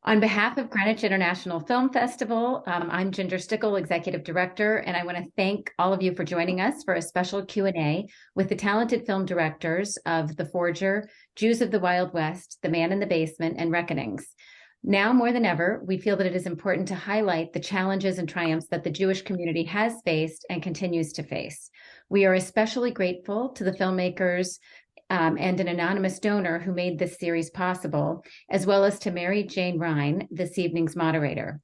On behalf of Greenwich International Film Festival, I'm Ginger Stickle, Executive Director, and I want to thank all of you for joining us for a special Q&A with the talented film directors of The Forger, Jews of the Wild West, The Man in the Basement, and Reckonings. Now more than ever, we feel that it is important to highlight the challenges and triumphs that the Jewish community has faced and continues to face. We are especially grateful to the filmmakers and an anonymous donor who made this series possible, as well as to Mary Jane Rein, this evening's moderator.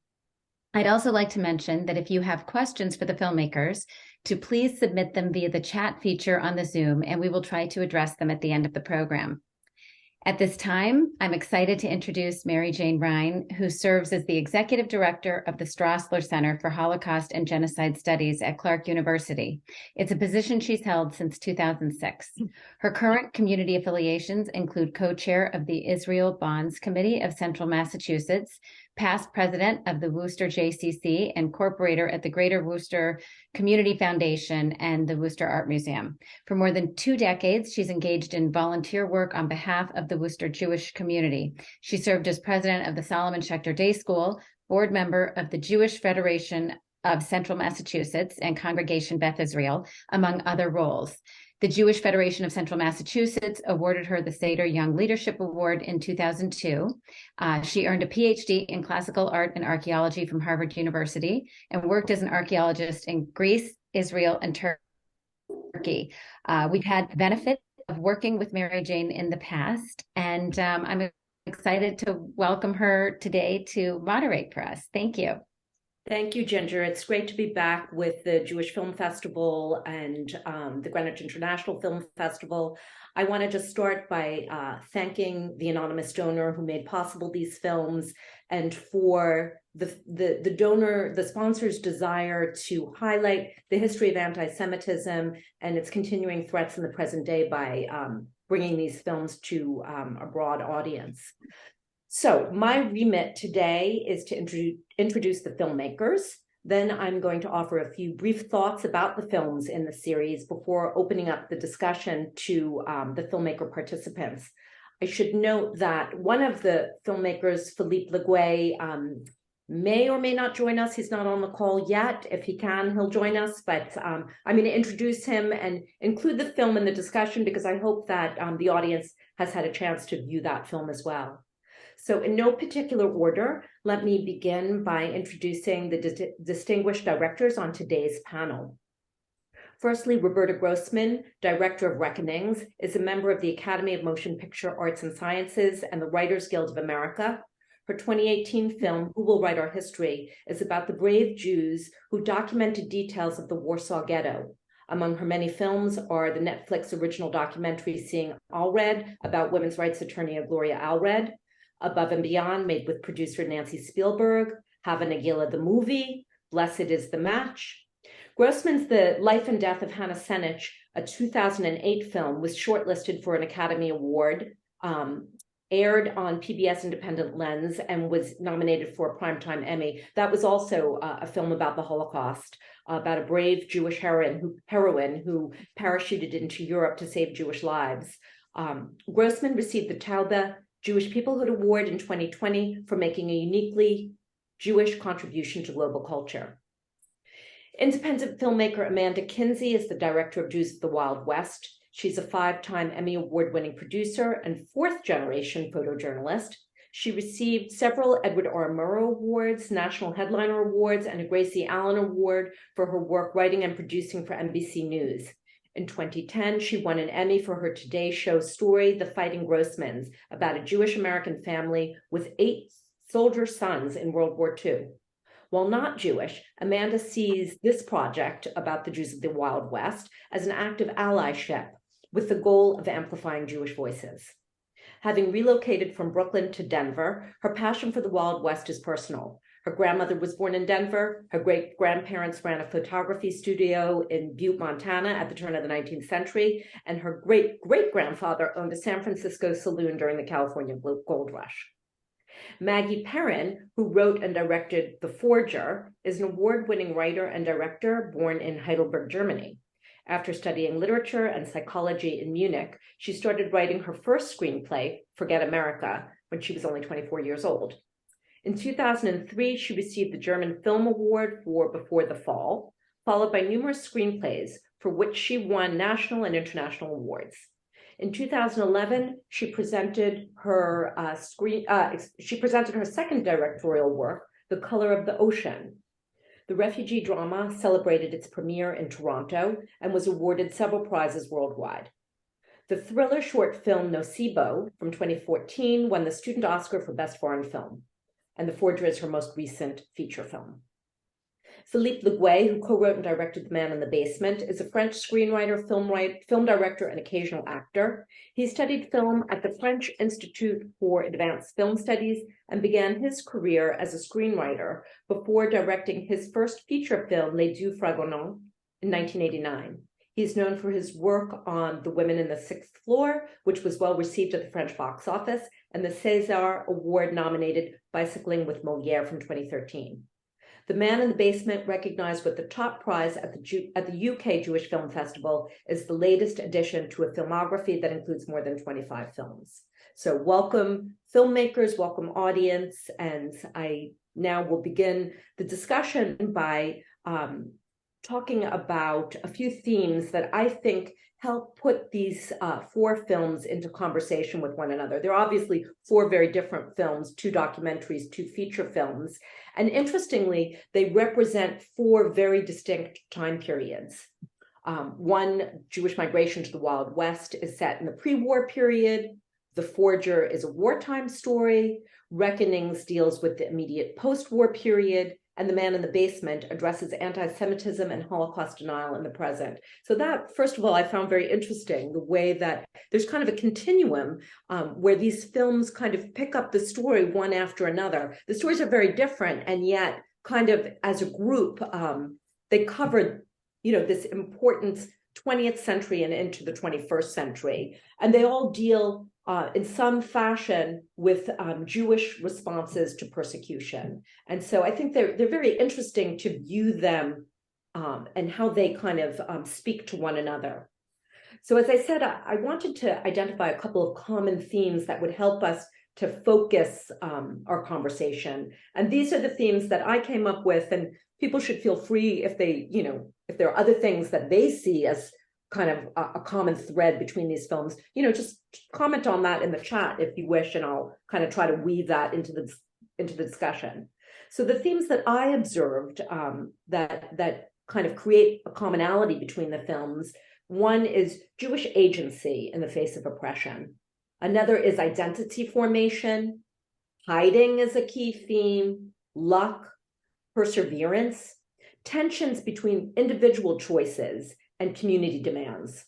I'd also like to mention that if you have questions for the filmmakers, to please submit them via the chat feature on the Zoom, and we will try to address them at the end of the program. At this time, I'm excited to introduce Mary Jane Rein, who serves as the Executive Director of the Strassler Center for Holocaust and Genocide Studies at Clark University. It's a position she's held since 2006. Her current community affiliations include co-chair of the Israel Bonds Committee of Central Massachusetts, past president of the Worcester JCC, and corporator at the Greater Worcester Community Foundation and the Worcester Art Museum. For more than 2 decades, she's engaged in volunteer work on behalf of the Worcester Jewish community. She served as president of the Solomon Schechter Day School, board member of the Jewish Federation of Central Massachusetts and Congregation Beth Israel, among other roles. The Jewish Federation of Central Massachusetts awarded her the Seder Young Leadership Award in 2002. She earned a PhD in classical art and archaeology from Harvard University and worked as an archaeologist in Greece, Israel, and Turkey. We've had the benefit of working with Mary Jane in the past, and I'm excited to welcome her today to moderate for us. Thank you. Thank you, Ginger. It's great to be back with the Jewish Film Festival and the Greenwich International Film Festival. I want to just start by thanking the anonymous donor who made possible these films, and for the donor, the sponsor's desire to highlight the history of anti-Semitism and its continuing threats in the present day by bringing these films to a broad audience. So my remit today is to introduce the filmmakers. Then I'm going to offer a few brief thoughts about the films in the series before opening up the discussion to the filmmaker participants. I should note that one of the filmmakers, Philippe Guay, may or may not join us. He's not on the call yet. If he can, he'll join us. But I'm going to introduce him and include the film in the discussion because I hope that the audience has had a chance to view that film as well. So in no particular order, let me begin by introducing the distinguished directors on today's panel. Firstly, Roberta Grossman, Director of Reckonings, is a member of the Academy of Motion Picture Arts and Sciences and the Writers Guild of America. Her 2018 film, Who Will Write Our History, is about the brave Jews who documented details of the Warsaw Ghetto. Among her many films are the Netflix original documentary Seeing Allred about women's rights attorney Gloria Allred, Above and Beyond, made with producer Nancy Spielberg, Hava Nagila the movie, Blessed is the Match. Grossman's The Life and Death of Hannah Senich, a 2008 film, was shortlisted for an Academy Award, aired on PBS Independent Lens, and was nominated for a Primetime Emmy. That was also a film about the Holocaust, about a brave Jewish heroine who parachuted into Europe to save Jewish lives. Grossman received the Taube Jewish Peoplehood Award in 2020 for making a uniquely Jewish contribution to global culture. Independent filmmaker Amanda Kinsey is the director of Jews of the Wild West. She's a 5-time Emmy Award-winning producer and 4th-generation photojournalist. She received several Edward R. Murrow Awards, National Headliner Awards, and a Gracie Allen Award for her work writing and producing for NBC News. In 2010, she won an Emmy for her Today Show story, The Fighting Grossmans, about a Jewish-American family with 8 soldier sons in World War II. While not Jewish, Amanda sees this project about the Jews of the Wild West as an act of allyship with the goal of amplifying Jewish voices. Having relocated from Brooklyn to Denver, her passion for the Wild West is personal. Her grandmother was born in Denver. Her great-grandparents ran a photography studio in Butte, Montana at the turn of the 19th century, and her great-great-grandfather owned a San Francisco saloon during the California Gold Rush. Maggie Peren, who wrote and directed The Forger, is an award-winning writer and director born in Heidelberg, Germany. After studying literature and psychology in Munich, she started writing her first screenplay, Forget America, when she was only 24 years old. In 2003, she received the German Film Award for Before the Fall, followed by numerous screenplays for which she won national and international awards. In 2011, she presented her second directorial work, The Color of the Ocean. The refugee drama celebrated its premiere in Toronto and was awarded several prizes worldwide. The thriller short film Nocebo from 2014 won the Student Oscar for Best Foreign Film, and The Forger is her most recent feature film. Philippe Guay, who co-wrote and directed The Man in the Basement, is a French screenwriter, film director, and occasional actor. He studied film at the French Institute for Advanced Film Studies and began his career as a screenwriter before directing his first feature film, Les Deux Fragonants, in 1989. He's known for his work on The Women in the Sixth Floor, which was well received at the French box office, and the César Award-nominated Bicycling with Molière from 2013. The Man in the Basement, recognized with the top prize at the UK Jewish Film Festival, is the latest addition to a filmography that includes more than 25 films. So welcome filmmakers, welcome audience, and I now will begin the discussion by talking about a few themes that I think help put these four films into conversation with one another. They're obviously four very different films, two documentaries, two feature films. And interestingly, they represent four very distinct time periods. One, Jewish migration to the Wild West, is set in the pre-war period. The Forger is a wartime story. Reckonings deals with the immediate post-war period. And The Man in the Basement addresses anti-Semitism and Holocaust denial in the present. So that, first of all, I found very interesting, the way that there's kind of a continuum where these films kind of pick up the story one after another. The stories are very different, and yet kind of as a group, they covered, this important 20th century and into the 21st century. And they all deal in some fashion with Jewish responses to persecution. And so I think they're very interesting to view them and how they kind of speak to one another. So as I said, I wanted to identify a couple of common themes that would help us to focus our conversation. And these are the themes that I came up with, and people should feel free if they, if there are other things that they see as kind of a common thread between these films, just comment on that in the chat if you wish, and I'll kind of try to weave that into the discussion. So the themes that I observed that kind of create a commonality between the films, one is Jewish agency in the face of oppression. Another is identity formation. Hiding is a key theme. Luck, perseverance, tensions between individual choices and community demands.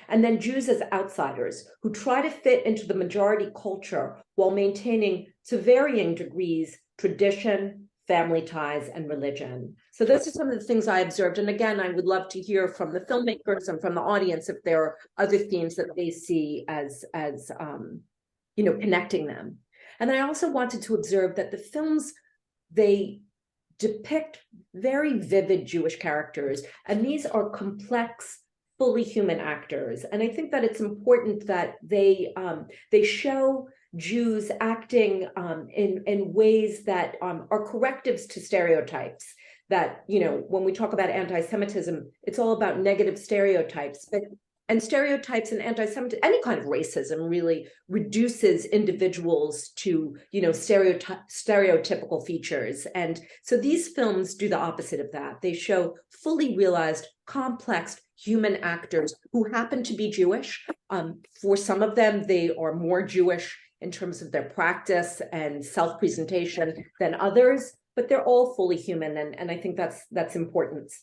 And then Jews as outsiders who try to fit into the majority culture while maintaining, to varying degrees, tradition, family ties, and religion. So those are some of the things I observed. And again, I would love to hear from the filmmakers and from the audience if there are other themes that they see as connecting them. And I also wanted to observe that the films, they depict very vivid Jewish characters, and these are complex, fully human actors. And I think that it's important that they show Jews acting in ways that are correctives to stereotypes. That, when we talk about anti-Semitism, it's all about negative stereotypes, and stereotypes and anti-Semitism, any kind of racism really reduces individuals to, stereotypical features. And so these films do the opposite of that. They show fully realized, complex human actors who happen to be Jewish. For some of them, they are more Jewish in terms of their practice and self-presentation than others, but they're all fully human. And I think that's important.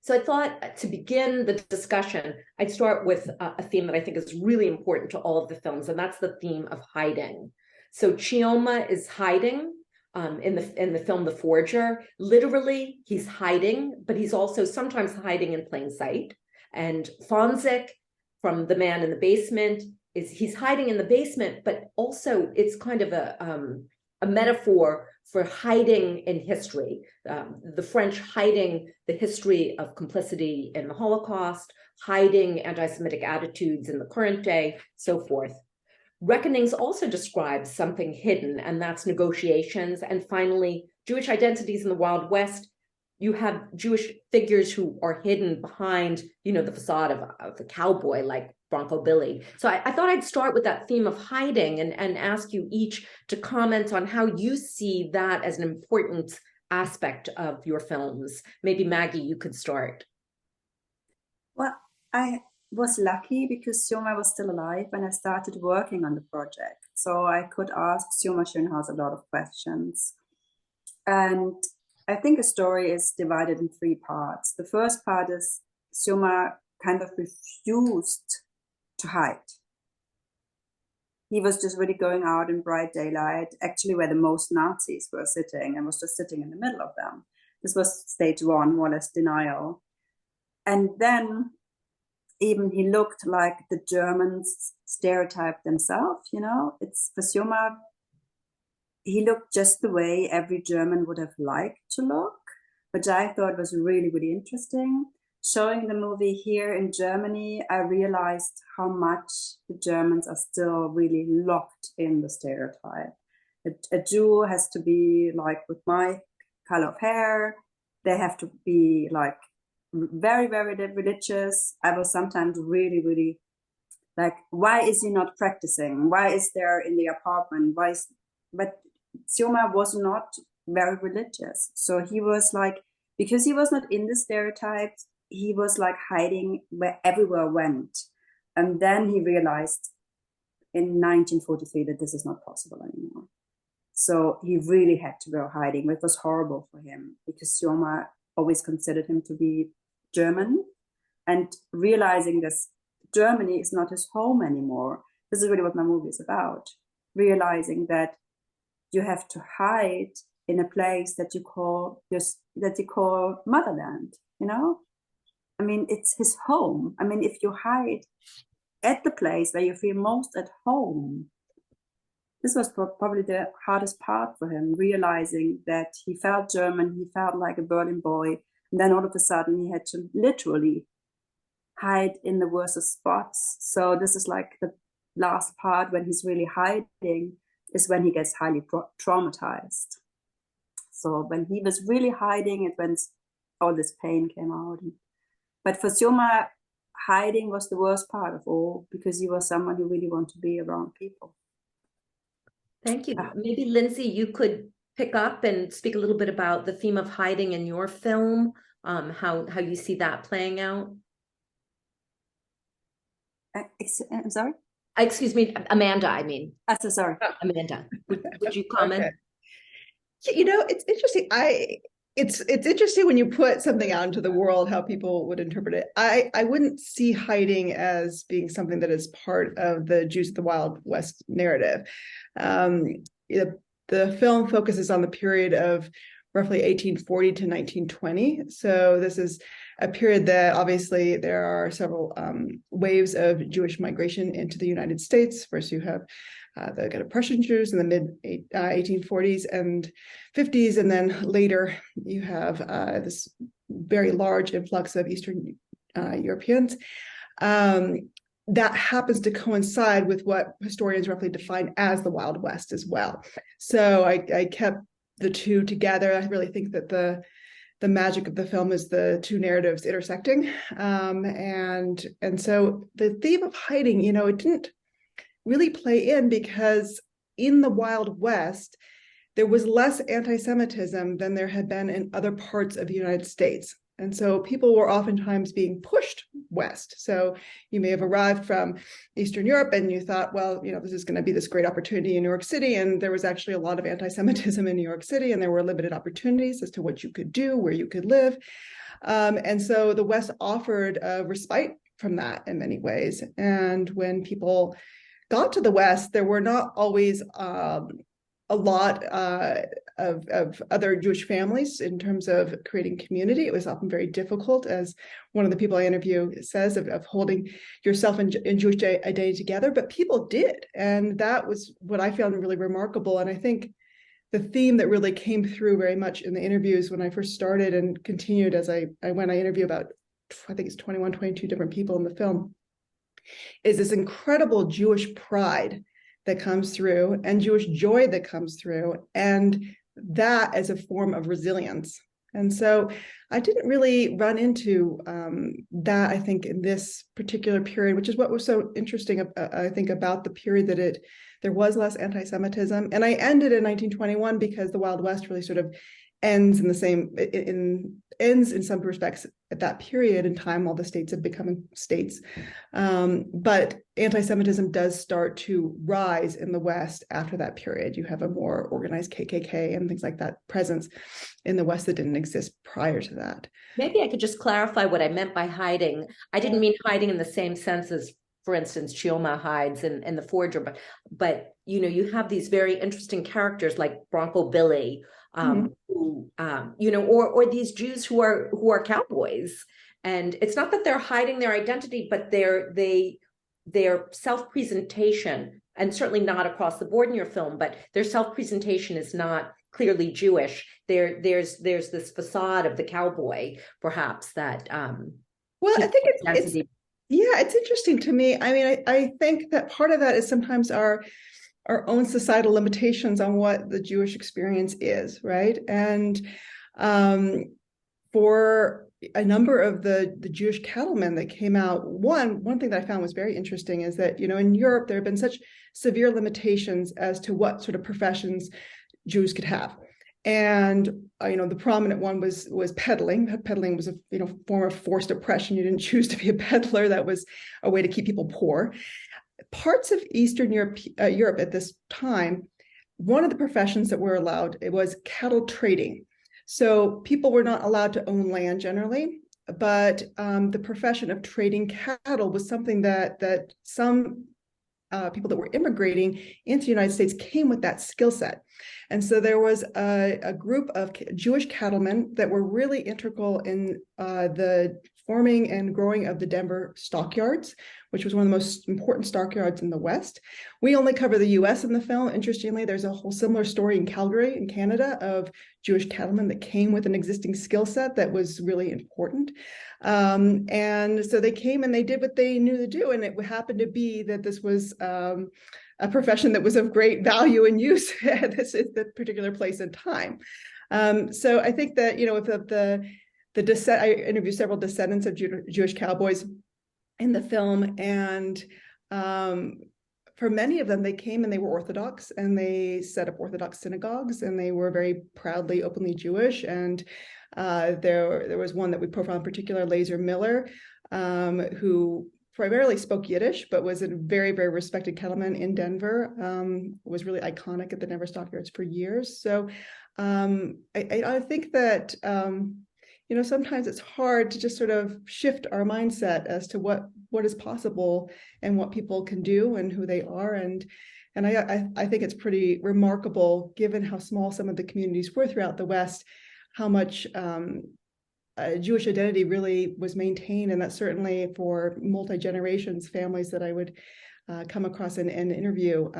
So I thought to begin the discussion, I'd start with a theme that I think is really important to all of the films, and that's the theme of hiding. So Chioma is hiding in the film The Forger. Literally, he's hiding, but he's also sometimes hiding in plain sight. And Fonzik from The Man in the Basement he's hiding in the basement, but also it's kind of a metaphor for hiding in history. The French hiding the history of complicity in the Holocaust, hiding anti-Semitic attitudes in the current day, so forth. Reckonings also describes something hidden, and that's negotiations. And finally, Jewish identities in the Wild West. You have Jewish figures who are hidden behind, the facade of the cowboy, like Bronco Billy. So I thought I'd start with that theme of hiding and ask you each to comment on how you see that as an important aspect of your films. Maybe Maggie, you could start. Well, I was lucky because Sioma was still alive when I started working on the project. So I could ask Sioma Schönhaus a lot of questions. And I think a story is divided in three parts. The first part is Sioma kind of refused to hide. He was just really going out in bright daylight, actually where the most Nazis were sitting, and was just sitting in the middle of them. This was stage one, more or less denial. And then even he looked like the Germans stereotyped themselves, It's for Sioma, he looked just the way every German would have liked to look, which I thought was really, really interesting. Showing the movie here in Germany, I realized how much the Germans are still really locked in the stereotype. A Jew has to be like with my color of hair. They have to be like very, very religious. I was sometimes really, really like, why is he not practicing? Why is there in the apartment? But Sioma was not very religious. So he was like, because he was not in the stereotypes, he was like hiding everywhere went. And then he realized in 1943 that this is not possible anymore. So he really had to go hiding, which was horrible for him because Sioma always considered him to be German, and realizing this Germany is not his home anymore. This is really what my movie is about. Realizing that you have to hide in a place that you call motherland, I mean, it's his home. I mean, if you hide at the place where you feel most at home, this was probably the hardest part for him, realizing that he felt German, he felt like a Berlin boy, and then all of a sudden he had to literally hide in the worst spots. So this is like the last part when he's really hiding is when he gets highly traumatized. So when he was really hiding, it when all this pain came out. But for Sioma, hiding was the worst part of all because he was someone who really wanted to be around people. Thank you. Maybe Lindsay, you could pick up and speak a little bit about the theme of hiding in your film, how you see that playing out. I'm sorry? Excuse me, Amanda, I mean. So sorry. Amanda, would you comment? Okay. It's interesting. It's interesting when you put something out into the world, how people would interpret it. I wouldn't see hiding as being something that is part of the Jews of the Wild West narrative. The film focuses on the period of roughly 1840 to 1920. So this is a period that obviously there are several waves of Jewish migration into the United States. First, you have the kind of Prussian Jews in the mid 1840s and 50s, and then later you have this very large influx of Eastern Europeans. That happens to coincide with what historians roughly define as the Wild West as well. So I kept the two together. I really think that the magic of the film is the two narratives intersecting. And so the theme of hiding, it didn't really play in because in the Wild West, there was less anti-Semitism than there had been in other parts of the United States. And so people were oftentimes being pushed west. So you may have arrived from Eastern Europe and you thought, well, this is going to be this great opportunity in New York City. And there was actually a lot of anti-Semitism in New York City, and there were limited opportunities as to what you could do, where you could live. And so the West offered a respite from that in many ways. And when people got to the West, there were not always a lot of other Jewish families in terms of creating community. It was often very difficult, as one of the people I interview says, of holding yourself and Jewish identity together, but people did. And that was what I found really remarkable. And I think the theme that really came through very much in the interviews when I first started and continued as I interview about, I think it's 21, 22 different people in the film, is this incredible Jewish pride that comes through and Jewish joy that comes through, and that as a form of resilience. And so I didn't really run into that, I think, in this particular period, which is what was so interesting, I think, about the period, that there was less anti-Semitism. And I ended in 1921 because the Wild West really sort of ends in some respects at that period in time. All the states have become states, but anti-Semitism does start to rise in the West after that period. You have a more organized KKK and things like that presence in the West that didn't exist prior to that. Maybe I could just clarify what I meant by hiding. I didn't mean hiding in the same sense as, for instance, Chioma hides in The Forger, but you have these very interesting characters like Bronco Billy, who or these Jews who are cowboys, and it's not that they're hiding their identity, but their self-presentation, and certainly not across the board in your film, but their self-presentation is not clearly Jewish. There's this facade of the cowboy, perhaps, that well, I think it's interesting to me. I mean, I think that part of that is sometimes our own societal limitations on what the Jewish experience is, right? And for a number of the Jewish cattlemen that came out, one thing that I found was very interesting is that, in Europe, there have been such severe limitations as to what sort of professions Jews could have. And the prominent one was peddling. Peddling was a form of forced oppression. You didn't choose to be a peddler. That was a way to keep people poor. Parts of Eastern Europe at this time, one of the professions that were allowed, it was cattle trading. So people were not allowed to own land generally, but the profession of trading cattle was something that some people that were immigrating into the United States came with that skill set. And so there was a group of Jewish cattlemen that were really integral in the forming and growing of the Denver stockyards, which was one of the most important stockyards in the West. We only cover the US in the film. Interestingly, there's a whole similar story in Calgary, in Canada, of Jewish cattlemen that came with an existing skill set that was really important. And so they came and they did what they knew to do. And it happened to be that this was a profession that was of great value and use at this particular place and time. So I think that, if I interviewed several descendants of Jewish cowboys in the film, and for many of them, they came and they were Orthodox, and they set up Orthodox synagogues, and they were very proudly, openly Jewish. And there was one that we profiled in particular, Lazer Miller, who primarily spoke Yiddish, but was a very, very respected cattleman in Denver, was really iconic at the Denver stockyards for years. So I think that sometimes it's hard to just sort of shift our mindset as to what is possible and what people can do and who they are. And I think it's pretty remarkable, given how small some of the communities were throughout the West, how much Jewish identity really was maintained. And that certainly for multi-generations, families that I would come across and interview,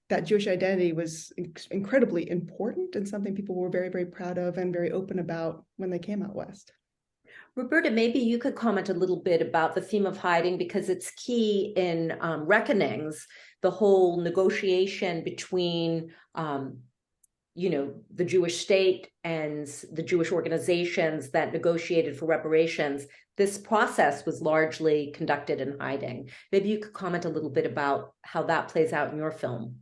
that Jewish identity was incredibly important and something people were very, very proud of and very open about when they came out West. Roberta, maybe you could comment a little bit about the theme of hiding, because it's key in Reckonings, the whole negotiation between the Jewish state and the Jewish organizations that negotiated for reparations. This process was largely conducted in hiding. Maybe you could comment a little bit about how that plays out in your film.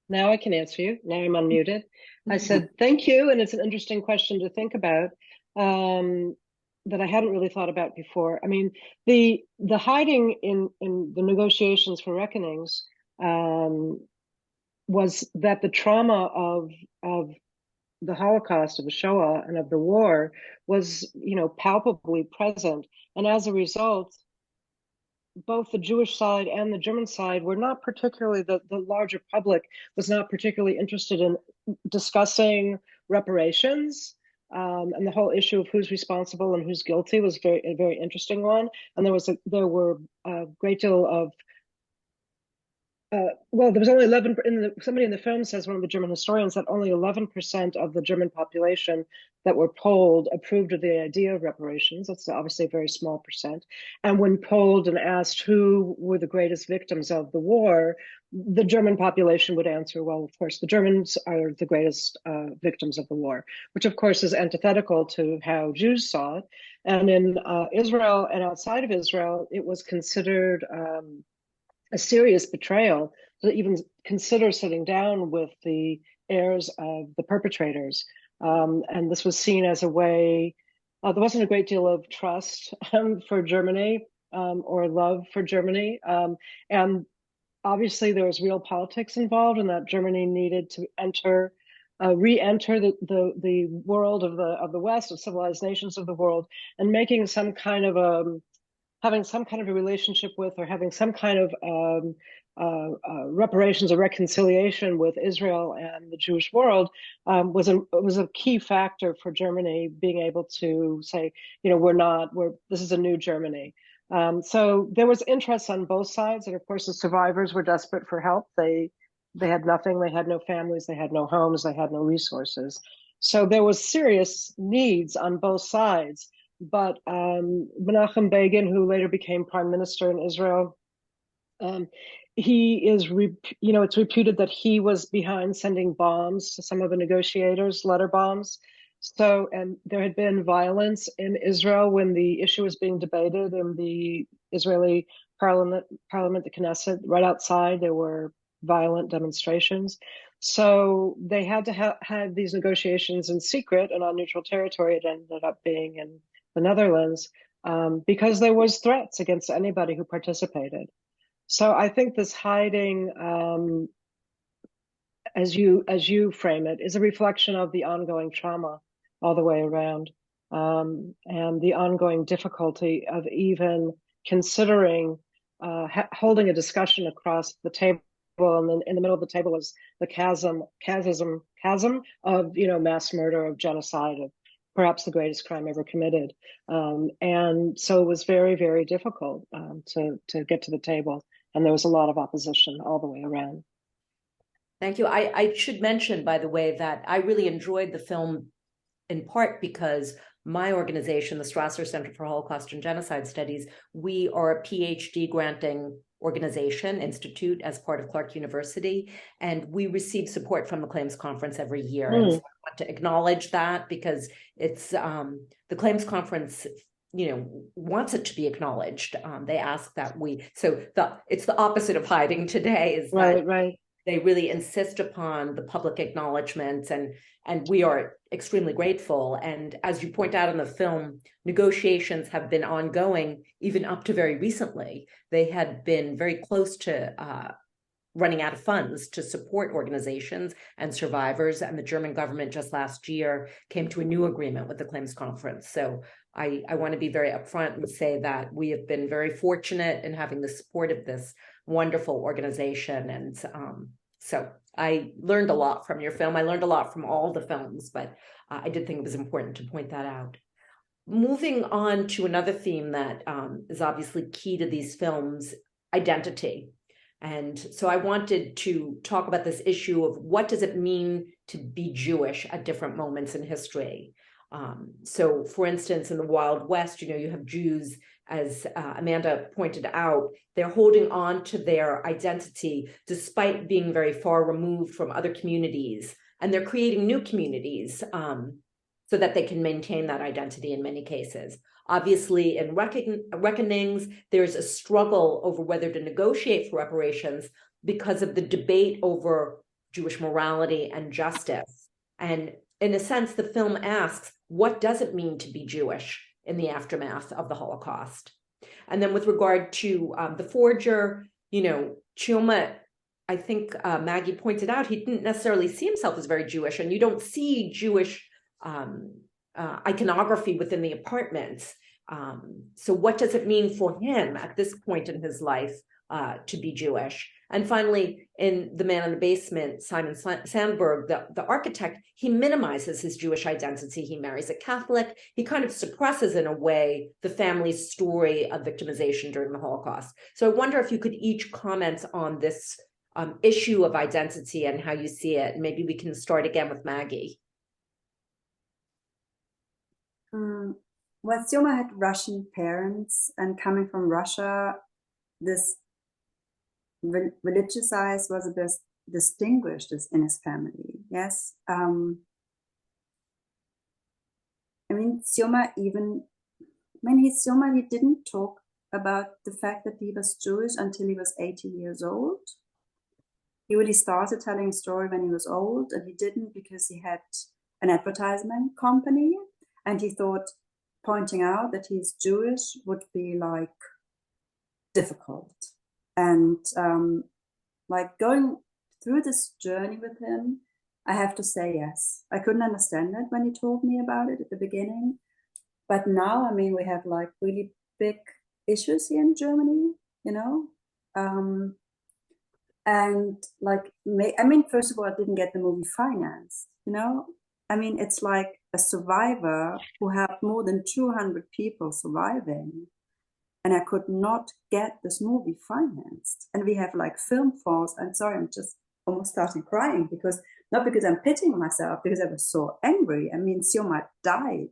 Now I can answer you. Now I'm unmuted. I said, thank you. And it's an interesting question to think about that I hadn't really thought about before. I mean, the hiding in the negotiations for Reckonings was that the trauma of the Holocaust, of the Shoah, and of the war was, palpably present. And as a result, both the Jewish side and the German side were not particularly, the larger public was not particularly interested in discussing reparations. And the whole issue of who's responsible and who's guilty was a very interesting one. And there were a great deal of Well, there was only 11 somebody in the film says, one of the German historians, that only 11% of the German population that were polled approved of the idea of reparations. That's obviously a very small percent. And when polled and asked who were the greatest victims of the war, the German population would answer, well, of course, the Germans are the greatest victims of the war, which of course is antithetical to how Jews saw it. And in Israel and outside of Israel, it was considered a serious betrayal to even consider sitting down with the heirs of the perpetrators. And this was seen as a way, there wasn't a great deal of trust for Germany or love for Germany. And obviously there was real politics involved, and that Germany needed to re-enter the world of the West, of civilized nations of the world, and making some kind of having some kind of a relationship with, or having some kind of reparations or reconciliation with Israel and the Jewish world was a key factor for Germany being able to say, this is a new Germany. So there was interest on both sides, and of course the survivors were desperate for help. They had nothing, they had no families, they had no homes, they had no resources. So there was serious needs on both sides. But Menachem Begin, who later became prime minister in Israel, he is, it's reputed that he was behind sending bombs to some of the negotiators, letter bombs. So, and there had been violence in Israel when the issue was being debated in the Israeli parliament, the Knesset. Right outside, there were violent demonstrations. So they had to have these negotiations in secret and on neutral territory. It ended up being in the Netherlands, because there was threats against anybody who participated. So I think this hiding, as you frame it, is a reflection of the ongoing trauma all the way around, and the ongoing difficulty of even considering holding a discussion across the table. And then in the middle of the table is the chasm of mass murder, of genocide, of perhaps the greatest crime ever committed. And so it was very, very difficult to get to the table. And there was a lot of opposition all the way around. Thank you. I should mention, by the way, that I really enjoyed the film in part because my organization, the Strassler Center for Holocaust and Genocide Studies, we are a PhD granting organization, institute, as part of Clark University, and we receive support from the Claims Conference every year. And so I want to acknowledge that because it's the Claims Conference, wants it to be acknowledged. They ask that it's the opposite of hiding today, is right. They really insist upon the public acknowledgement, and we are extremely grateful. And as you point out in the film, negotiations have been ongoing even up to very recently. They had been very close to running out of funds to support organizations and survivors. And the German government just last year came to a new agreement with the Claims Conference. So I want to be very upfront and say that we have been very fortunate in having the support of this wonderful organization. And so I learned a lot from your film. I learned a lot from all the films, but I did think it was important to point that out. Moving on to another theme that is obviously key to these films, identity. And so I wanted to talk about this issue of what does it mean to be Jewish at different moments in history. So for instance, in the Wild West, you have Jews, as Amanda pointed out, they're holding on to their identity despite being very far removed from other communities. And they're creating new communities so that they can maintain that identity in many cases. Obviously, in Reckonings, there's a struggle over whether to negotiate for reparations because of the debate over Jewish morality and justice. And in a sense, the film asks, what does it mean to be Jewish in the aftermath of the Holocaust? And then with regard to the forger, Chioma, I think Maggie pointed out, he didn't necessarily see himself as very Jewish, and you don't see Jewish iconography within the apartments. So what does it mean for him at this point in his life to be Jewish? And finally, in The Man in the Basement, Simon Sandberg, the architect, he minimizes his Jewish identity. He marries a Catholic. He kind of suppresses, in a way, the family's story of victimization during the Holocaust. So I wonder if you could each comment on this issue of identity and how you see it. Maybe we can start again with Maggie. Well, Syoma had Russian parents, and coming from Russia, this religious side was a bit distinguished in his family. Yes. I mean, Syoma even, when Syoma, he didn't talk about the fact that he was Jewish until he was 80 years old. He really started telling a story when he was old, and he didn't because he had an advertisement company, and he thought pointing out that he's Jewish would be like difficult. And like going through this journey with him, I have to say yes. I couldn't understand it when he told me about it at the beginning. But now, I mean, we have like really big issues here in Germany, you know? And like, I mean, first of all, I didn't get the movie financed, you know? I mean, it's like a survivor who had more than 200 people surviving, and I could not get this movie financed. And we have like film falls. I'm sorry, I'm just almost starting crying because, not because I'm pitying myself, because I was so angry. I mean, Syoma died.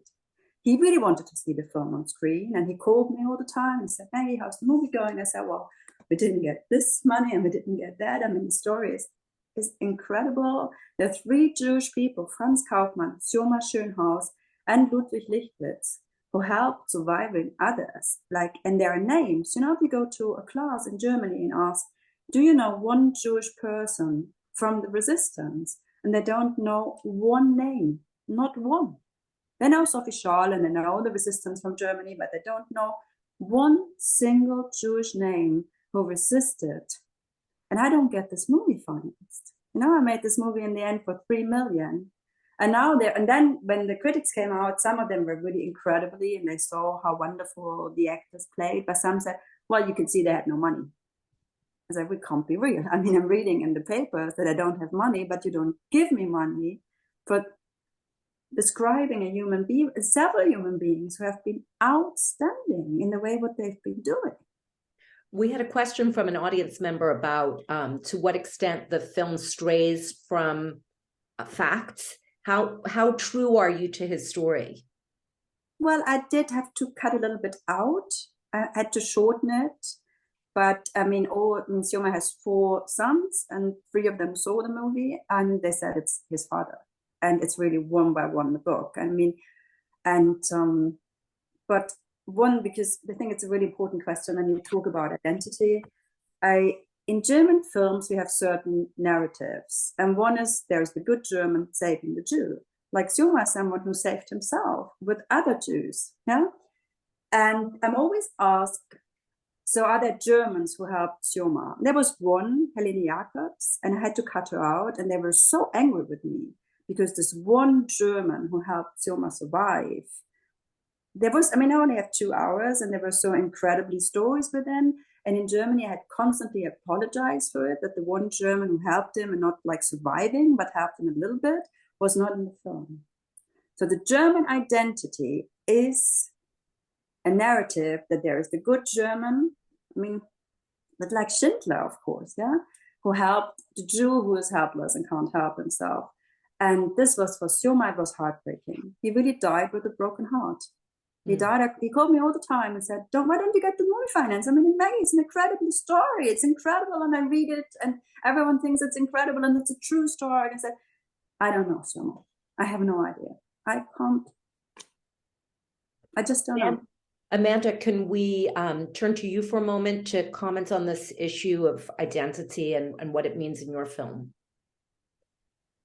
He really wanted to see the film on screen, and he called me all the time and said, "Maggie, how's the movie going?" I said, "Well, we didn't get this money and we didn't get that." I mean, the story is incredible. There are 3 Jewish people, Franz Kaufmann, Syoma Schönhaus, and Ludwig Lichtwitz, who helped surviving others. Like, and there are names. You know, if you go to a class in Germany and ask, "Do you know one Jewish person from the resistance?" And they don't know one name, not one. They know Sophie Scholl and they know the resistance from Germany, but they don't know one single Jewish name who resisted. And I don't get this movie financed. You know, I made this movie in the end for 3 million. And now and then when the critics came out, some of them were really incredibly, and they saw how wonderful the actors played, but some said, "Well, you can see they had no money." I said, "We can't be real. I mean, I'm reading in the papers that I don't have money, but you don't give me money for describing a human being, several human beings who have been outstanding in the way what they've been doing." We had a question from an audience member about to what extent the film strays from facts. How true are you to his story? Well, I did have to cut a little bit out. I had to shorten it. But I mean, Syoma has 4 sons, and 3 of them saw the movie, and they said it's his father. And it's really one by one the book. I mean, and but one, because I think it's a really important question when you talk about identity. In German films, we have certain narratives, and one is there's the good German saving the Jew. Like Syoma is someone who saved himself with other Jews, yeah. And I'm always asked, so are there Germans who helped Syoma? There was one, Helene Jacobs, and I had to cut her out, and they were so angry with me because this one German who helped Syoma survive. There was, I mean, I only have 2 hours, and there were so incredibly stories with him. And in Germany, I had constantly apologized for it, that the one German who helped him and not like surviving, but helped him a little bit, was not in the film. So the German identity is a narrative that there is the good German, I mean, but like Schindler, of course, yeah, who helped the Jew who is helpless and can't help himself. And this was for Syoma, it was heartbreaking. He really died with a broken heart. He died. He called me all the time and said, why don't you get the movie finance? I mean, Maggie, it's an incredible story. It's incredible. And I read it and everyone thinks it's incredible and it's a true story. And I said, I don't know, Syoma. I have no idea. I just don't know. Amanda, can we turn to you for a moment to comment on this issue of identity and what it means in your film?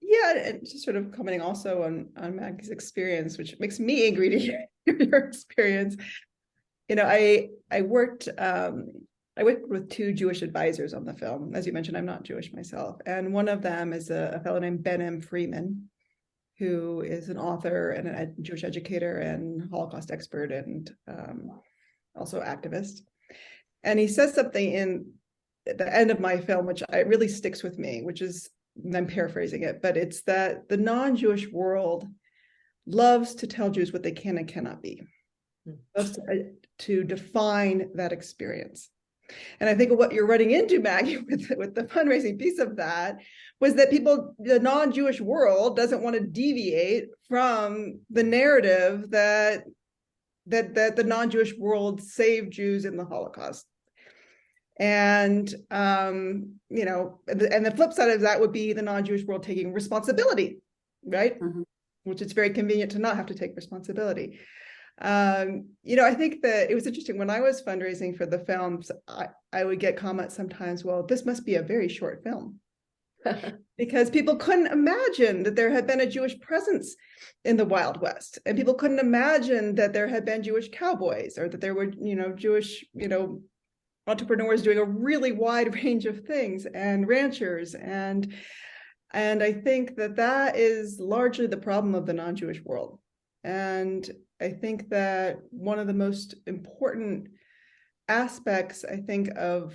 Yeah, and just sort of commenting also on Maggie's experience, which makes me angry to hear your experience. You know, I worked with 2 Jewish advisors on the film. As you mentioned, I'm not Jewish myself, and one of them is a fellow named Ben M. Freeman, who is an author and a Jewish educator and Holocaust expert and also activist. And he says something in the end of my film, which really sticks with me, which is, I'm paraphrasing it, but it's that the non-Jewish world loves to tell Jews what they can and cannot be, loves to define that experience. And I think what you're running into, Maggie, with the fundraising piece of that was that the non-Jewish world doesn't want to deviate from the narrative that the non-Jewish world saved Jews in the Holocaust. And and the flip side of that would be the non-Jewish world taking responsibility, right? Mm-hmm. Which is very convenient to not have to take responsibility. I think that it was interesting when I was fundraising for the films, I would get comments sometimes, well, this must be a very short film. Because people couldn't imagine that there had been a Jewish presence in the Wild West, and people couldn't imagine that there had been Jewish cowboys, or that there were, Jewish, entrepreneurs doing a really wide range of things, and ranchers, and I think that is largely the problem of the non-Jewish world. And I think that one of the most important aspects, I think, of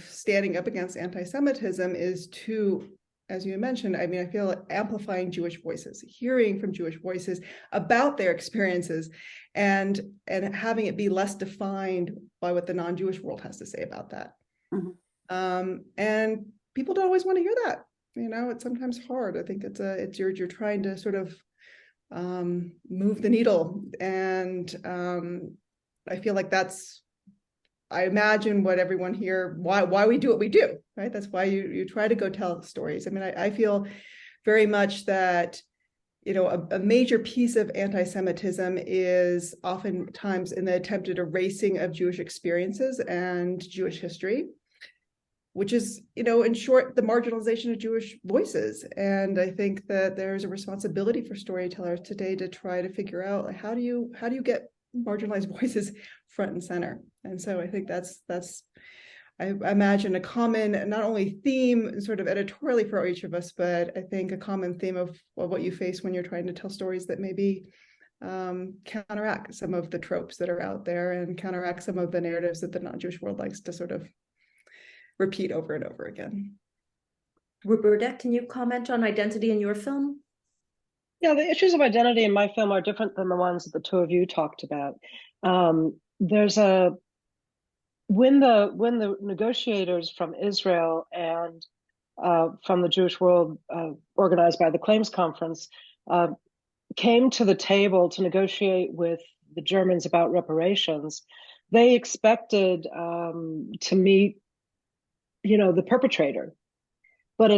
standing up against anti-Semitism is to, as you mentioned, I feel amplifying Jewish voices, hearing from Jewish voices about their experiences, and having it be less defined by what the non-Jewish world has to say about that. Mm-hmm. And people don't always want to hear that. It's sometimes hard. I think you're trying to sort of move the needle, and I feel like I imagine what everyone here, why we do what we do, right? That's why you try to go tell stories. I feel very much that, a major piece of anti-Semitism is oftentimes in the attempted erasing of Jewish experiences and Jewish history, which is, in short, the marginalization of Jewish voices. And I think that there's a responsibility for storytellers today to try to figure out how do you get marginalized voices front and center. And so I think that's I imagine a common, not only theme sort of editorially for each of us, but I think a common theme of what you face when you're trying to tell stories that maybe counteract some of the tropes that are out there, and counteract some of the narratives that the non-Jewish world likes to sort of repeat over and over again. Roberta, can you comment on identity in your film? Yeah, the issues of identity in my film are different than the ones that the two of you talked about. When the negotiators from Israel and from the Jewish world, organized by the Claims Conference, came to the table to negotiate with the Germans about reparations, they expected to meet, the perpetrator. But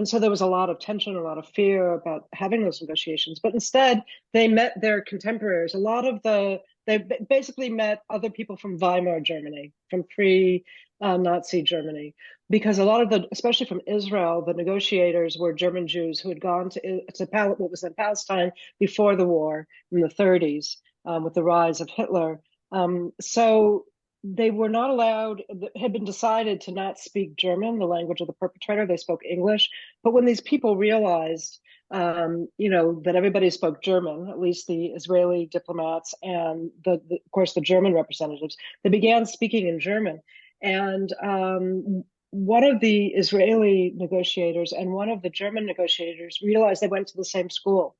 so there was a lot of tension, a lot of fear about having those negotiations. But instead, they met their contemporaries. They basically met other people from Weimar Germany, from pre-Nazi Germany, because a lot of especially from Israel, the negotiators were German Jews who had gone to what was in Palestine before the war in the 30s, with the rise of Hitler. So they were not allowed, it had been decided to not speak German, the language of the perpetrator. They spoke English. But when these people realized, that everybody spoke German, at least the Israeli diplomats and of course, the German representatives, they began speaking in German. And one of the Israeli negotiators and one of the German negotiators realized they went to the same school.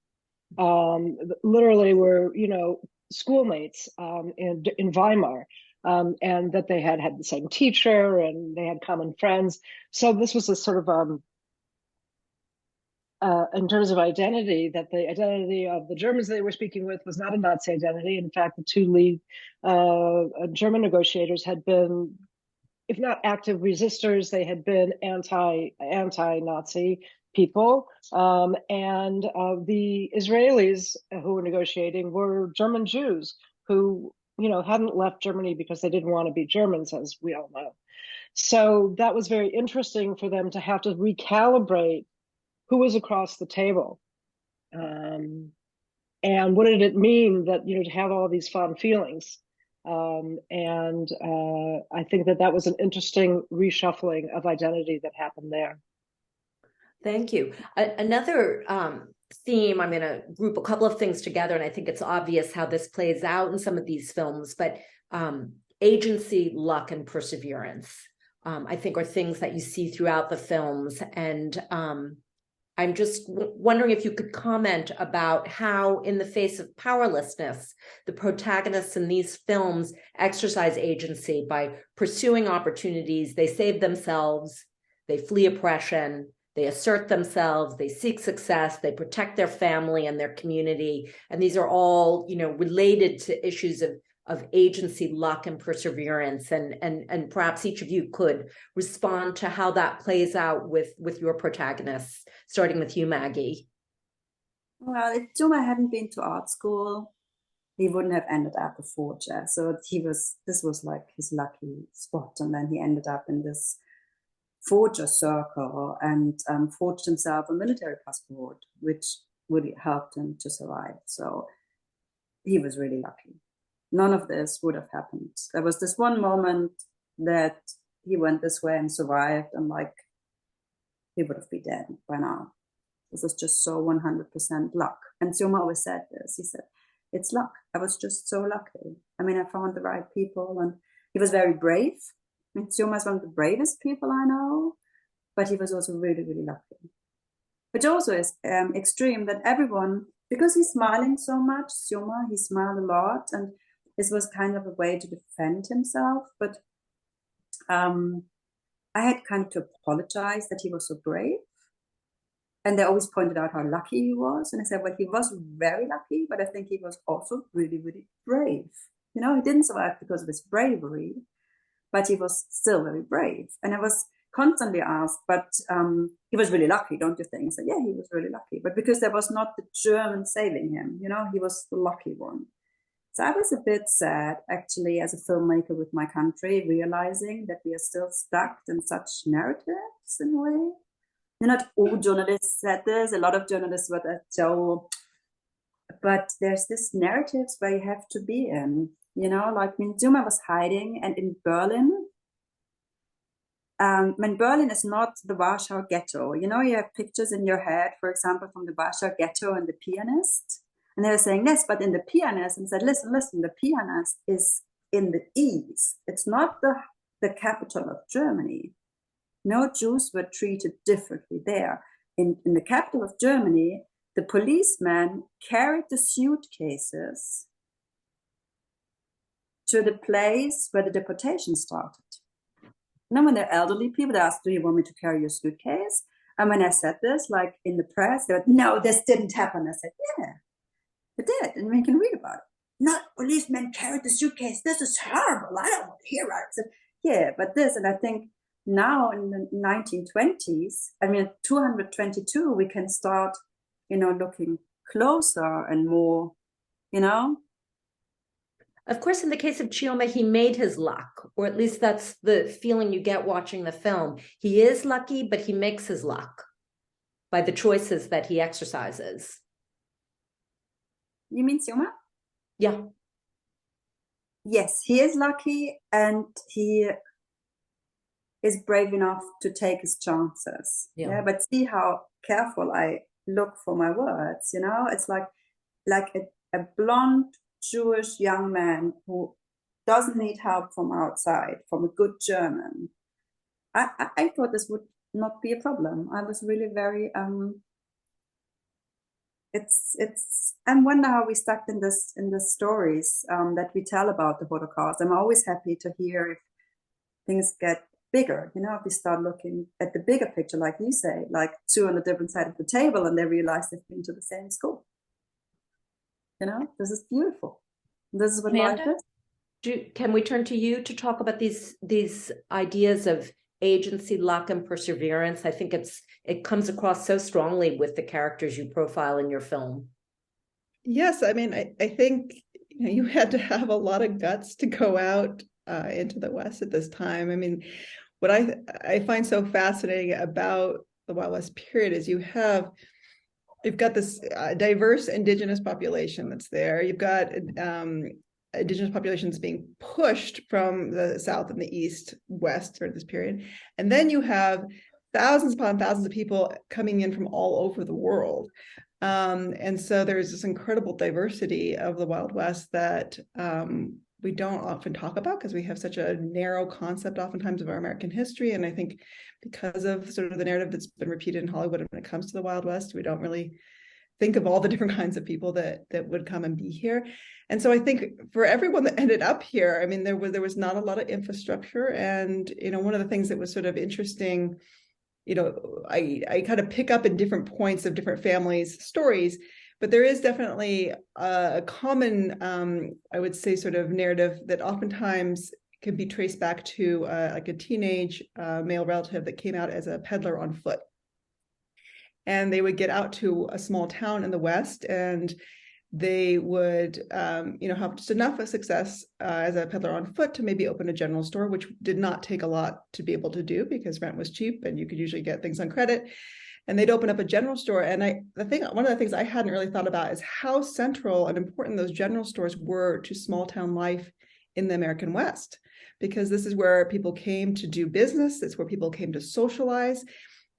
Literally were, schoolmates in Weimar. And that they had the same teacher and they had common friends. So this was a sort of, in terms of identity, that the identity of the Germans they were speaking with was not a Nazi identity. In fact, the two lead German negotiators had been, if not active resistors, they had been anti-Nazi people. And the Israelis who were negotiating were German Jews who hadn't left Germany because they didn't want to be Germans, as we all know. So that was very interesting for them to have to recalibrate who was across the table. And what did it mean that, to have all these fond feelings? I think that was an interesting reshuffling of identity that happened there. Thank you. Another theme, I'm going to group a couple of things together, and I think it's obvious how this plays out in some of these films, but agency, luck, and perseverance, I think, are things that you see throughout the films. And I'm just wondering if you could comment about how, in the face of powerlessness, the protagonists in these films exercise agency by pursuing opportunities. They save themselves, they flee oppression, they assert themselves, they seek success, they protect their family and their community. And these are all, related to issues of agency, luck, and perseverance. And perhaps each of you could respond to how that plays out with your protagonists, starting with you, Maggie. Well, if Juma hadn't been to art school, he wouldn't have ended up a forger. So this was like his lucky spot. And then he ended up in this forger circle and forged himself a military passport, which really helped him to survive. So he was really lucky. None of this would have happened. There was this one moment that he went this way and survived, and like he would have been dead by now. This was just so 100% luck. And Sioma always said this. He said, "It's luck. I was just so lucky. I mean, I found the right people," and he was very brave. I mean, Sioma is one of the bravest people I know, but he was also really, really lucky. Which also is extreme that everyone, because he's smiling so much, Sioma, he smiled a lot, and this was kind of a way to defend himself. But I had kind of to apologize that he was so brave. And they always pointed out how lucky he was. And I said, well, he was very lucky, but I think he was also really, really brave. He didn't survive because of his bravery, but he was still very brave. And I was constantly asked, but he was really lucky, don't you think? I said, yeah, he was really lucky. But because there was not the German saving him, he was the lucky one. So I was a bit sad, actually, as a filmmaker with my country, realizing that we are still stuck in such narratives in a way. Not all journalists said this. A lot of journalists were that so, but there's this narratives where you have to be in, like when Zuma was hiding, and in Berlin, when Berlin is not the Warsaw Ghetto, you have pictures in your head, for example, from the Warsaw Ghetto and the pianist. And they were saying, yes, but in the pianist, and said, listen, the pianist is in the east. It's not the capital of Germany. No, Jews were treated differently there. In the capital of Germany, the policemen carried the suitcases to the place where the deportation started. Now, when they're elderly people, they asked, do you want me to carry your suitcase? And when I said this, like in the press, they were, no, this didn't happen. I said, yeah, it did. And we can read about it. Not policemen carried the suitcase. This is horrible. I don't want to hear it. I said, yeah, but this, and I think now in the 1920s, 222, we can start, looking closer and more, Of course, in the case of Chioma, he made his luck, or at least that's the feeling you get watching the film. He is lucky, but he makes his luck by the choices that he exercises. You mean Sioma? Yeah. Yes, he is lucky, and he is brave enough to take his chances. Yeah. But see how careful I look for my words. It's like a blonde Jewish young man who doesn't need help from outside, from a good German. I thought this would not be a problem. I was really very I wonder how we stuck in the stories that we tell about the Holocaust. I'm always happy to hear if things get bigger, if we start looking at the bigger picture, like you say, like two on a different side of the table, and they realize they've been to the same school. This is beautiful. This is what life is. Can we turn to you to talk about these ideas of agency, luck, and perseverance? I think it comes across so strongly with the characters you profile in your film. Yes, I think you had to have a lot of guts to go out into the West at this time. What I find so fascinating about the Wild West period is you've got this diverse indigenous population that's there. You've got indigenous populations being pushed from the South and the East, West during this period. And then you have thousands upon thousands of people coming in from all over the world. And so there's this incredible diversity of the Wild West that we don't often talk about because we have such a narrow concept oftentimes of our American history. And I think because of sort of the narrative that's been repeated in Hollywood when it comes to the Wild West, we don't really think of all the different kinds of people that would come and be here. And so I think for everyone that ended up here, I mean, there was not a lot of infrastructure. And, one of the things that was sort of interesting, I kind of pick up in different points of different families' stories, but there is definitely a common, I would say, sort of narrative that oftentimes can be traced back to like a teenage male relative that came out as a peddler on foot. And they would get out to a small town in the West, and they would, have just enough of success as a peddler on foot to maybe open a general store, which did not take a lot to be able to do because rent was cheap and you could usually get things on credit. And they'd open up a general store. And one of the things I hadn't really thought about is how central and important those general stores were to small town life in the American West, because this is where people came to do business. It's where people came to socialize.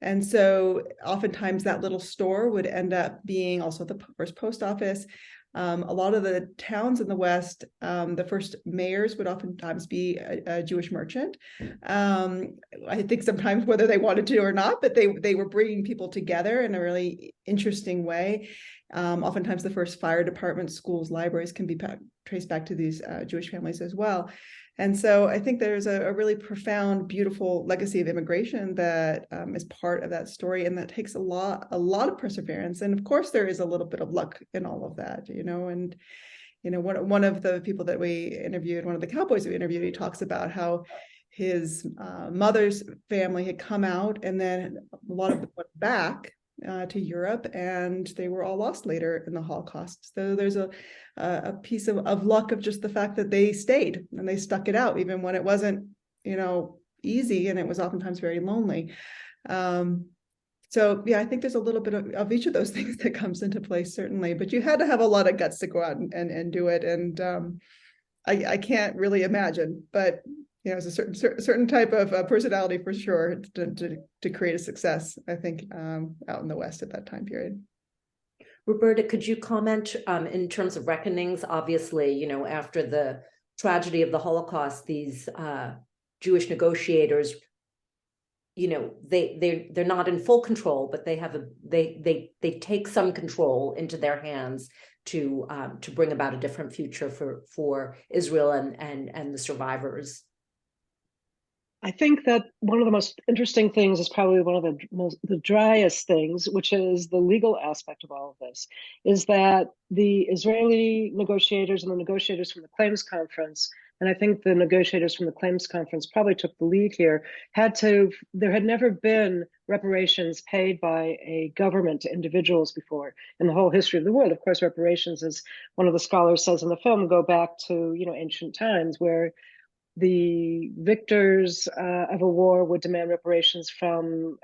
And so oftentimes that little store would end up being also the first post office. A lot of the towns in the West, the first mayors would oftentimes be a Jewish merchant. I think sometimes whether they wanted to or not, but they were bringing people together in a really interesting way. Oftentimes the first fire departments, schools, libraries can be traced back to these Jewish families as well. And so I think there's a really profound, beautiful legacy of immigration that is part of that story, and that takes a lot of perseverance. And of course, there is a little bit of luck in all of that, And one of the people that we interviewed, one of the cowboys we interviewed, he talks about how his mother's family had come out, and then a lot of them went back to Europe, and they were all lost later in the Holocaust. So there's a piece of luck of just the fact that they stayed and they stuck it out, even when it wasn't, easy, and it was oftentimes very lonely. So yeah, I think there's a little bit of each of those things that comes into play, certainly, but you had to have a lot of guts to go out and do it. And I can't really imagine, but it's a certain type of personality for sure to create a success, I think, out in the West at that time period. Roberta, could you comment in terms of Reckonings? Obviously, after the tragedy of the Holocaust, these Jewish negotiators, they're not in full control, but they take some control into their hands to bring about a different future for Israel and the survivors. I think that one of the most interesting things is probably one of the driest things, which is the legal aspect of all of this, is that the Israeli negotiators and the negotiators from the Claims Conference, and I think the negotiators from the Claims Conference probably took the lead here, there had never been reparations paid by a government to individuals before in the whole history of the world. Of course, reparations, as one of the scholars says in the film, go back to, ancient times where the victors of a war would demand reparations from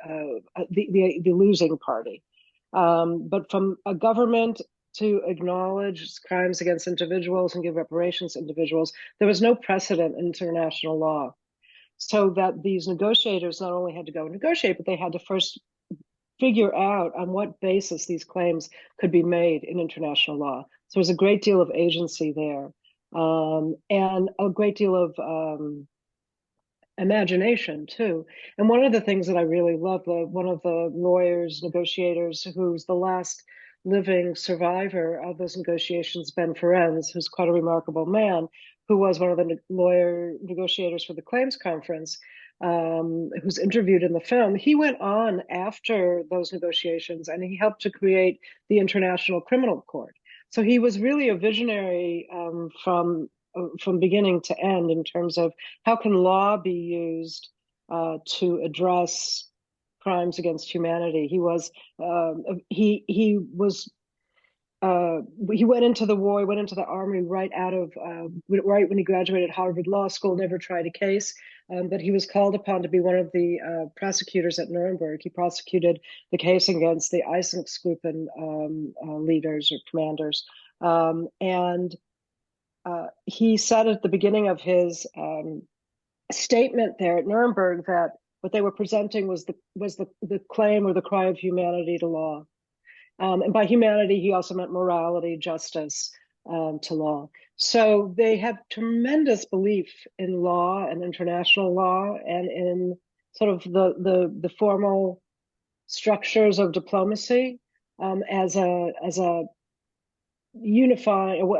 the losing party. But from a government to acknowledge crimes against individuals and give reparations to individuals, there was no precedent in international law. So that these negotiators not only had to go negotiate, but they had to first figure out on what basis these claims could be made in international law. So there's a great deal of agency there. And a great deal of imagination too. And one of the things that I really love, one of the lawyers, negotiators, who's the last living survivor of those negotiations, Peren, who's quite a remarkable man, who was one of the lawyer negotiators for the Claims Conference, who's interviewed in the film. He went on after those negotiations, and he helped to create the International Criminal Court. So he was really a visionary from beginning to end in terms of how can law be used to address crimes against humanity. He went into the war, he went into the army right when he graduated Harvard Law School, never tried a case, but he was called upon to be one of the prosecutors at Nuremberg. He prosecuted the case against the Einsatzgruppen leaders or commanders. And he said at the beginning of his statement there at Nuremberg that what they were presenting was the claim or the cry of humanity to law. And by humanity, he also meant morality, justice, to law. So they have tremendous belief in law and international law and in sort of the formal structures of diplomacy as a a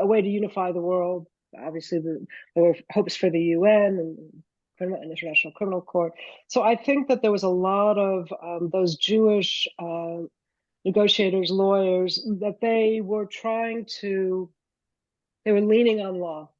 way to unify the world. Obviously, there were hopes for the UN and International Criminal Court. So I think that there was a lot of those Jewish negotiators, lawyers, that they were leaning on law.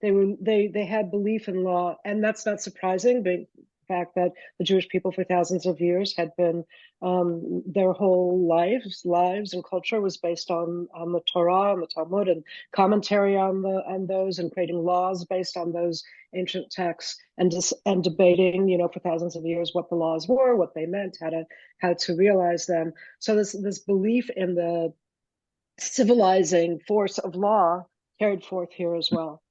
They had belief in law, and that's not surprising. The fact that the Jewish people for thousands of years had been their whole lives and culture was based on the Torah and the Talmud and commentary on those, and creating laws based on those ancient texts, and debating, for thousands of years what the laws were, what they meant, how to realize them. So this belief in the civilizing force of law carried forth here as well.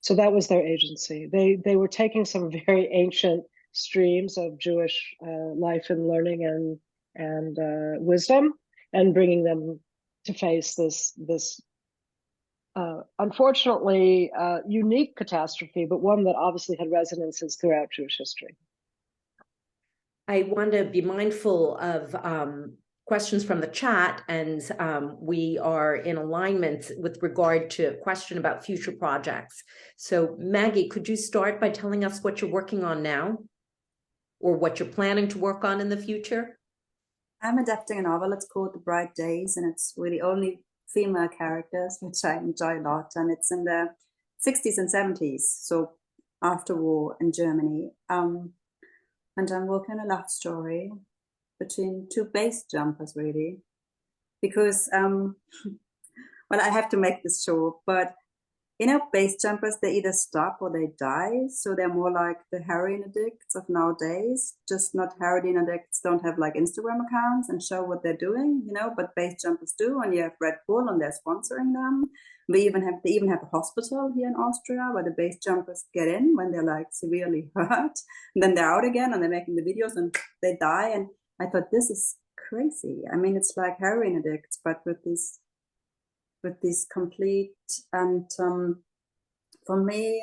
So that was their agency. They were taking some very ancient streams of Jewish life and learning and wisdom, and bringing them to face this unfortunately unique catastrophe, but one that obviously had resonances throughout Jewish history. I want to be mindful of questions from the chat, and we are in alignment with regard to a question about future projects. So Maggie, could you start by telling us what you're working on now, or what you're planning to work on in the future? I'm adapting a novel. It's called The Bright Days, and it's really only female characters, which I enjoy a lot. And it's in the 60s and 70s, so after war in Germany. And I'm working on a love story between two base jumpers, really, because well, I have to make this short, but base jumpers, they either stop or they die, so they're more like the heroin addicts of nowadays. Just not heroin addicts don't have like Instagram accounts and show what they're doing, but base jumpers do, and you have Red Bull and they're sponsoring them. They even have a hospital here in Austria where the base jumpers get in when they're like severely hurt, and then they're out again and they're making the videos and they die. And I thought, this is crazy. I mean, it's like heroin addicts, but with this complete, and for me,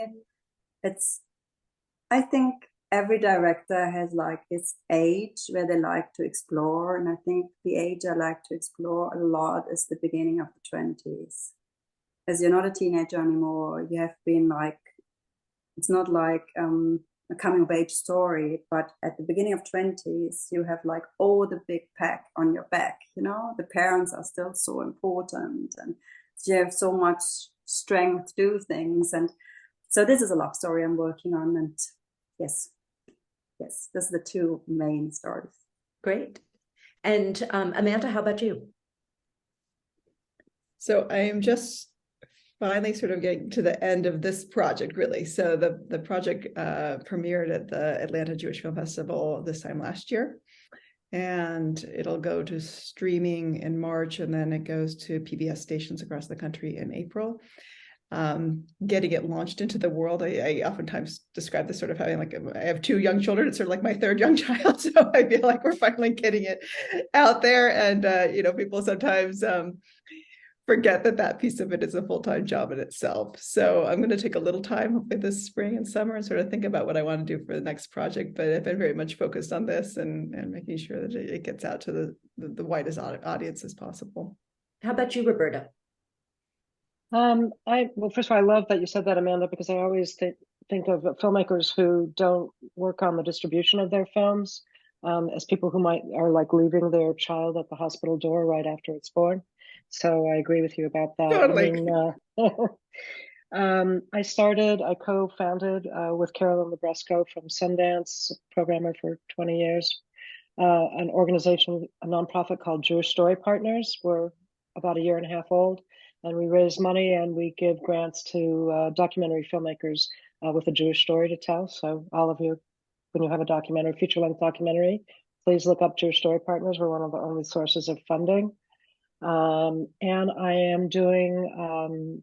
I think every director has like his age where they like to explore, and I think the age I like to explore a lot is the beginning of the 20s. As you're not a teenager anymore, you have been like, it's not like a coming of age story, but at the beginning of 20s, you have like all the big pack on your back, the parents are still so important, and you have so much strength to do things. And so this is a love story I'm working on, and yes, those are the two main stories. Great. And Amanda, how about you? So I am just finally sort of getting to the end of this project, really. So the project premiered at the Atlanta Jewish Film Festival this time last year, and it'll go to streaming in March, and then it goes to PBS stations across the country in April. Getting it launched into the world, I oftentimes describe this sort of having like, I have two young children. It's sort of like my third young child. So I feel like we're finally getting it out there. And, people sometimes forget that piece of it is a full-time job in itself. So I'm going to take a little time, hopefully this spring and summer, and sort of think about what I want to do for the next project. But I've been very much focused on this and making sure that it gets out to the widest audience as possible. How about you, Roberta? Well, first of all, I love that you said that, Amanda, because I always think of filmmakers who don't work on the distribution of their films as people who are like leaving their child at the hospital door right after it's born. So I agree with you about that. Totally. I co-founded with Carolyn Labresco from Sundance, programmer for 20 years, an organization, a nonprofit called Jewish Story Partners. We're about a year and a half old, and we raise money and we give grants to documentary filmmakers with a Jewish story to tell. So all of you, when you have a documentary, feature-length documentary, please look up Jewish Story Partners. We're one of the only sources of funding. And I am doing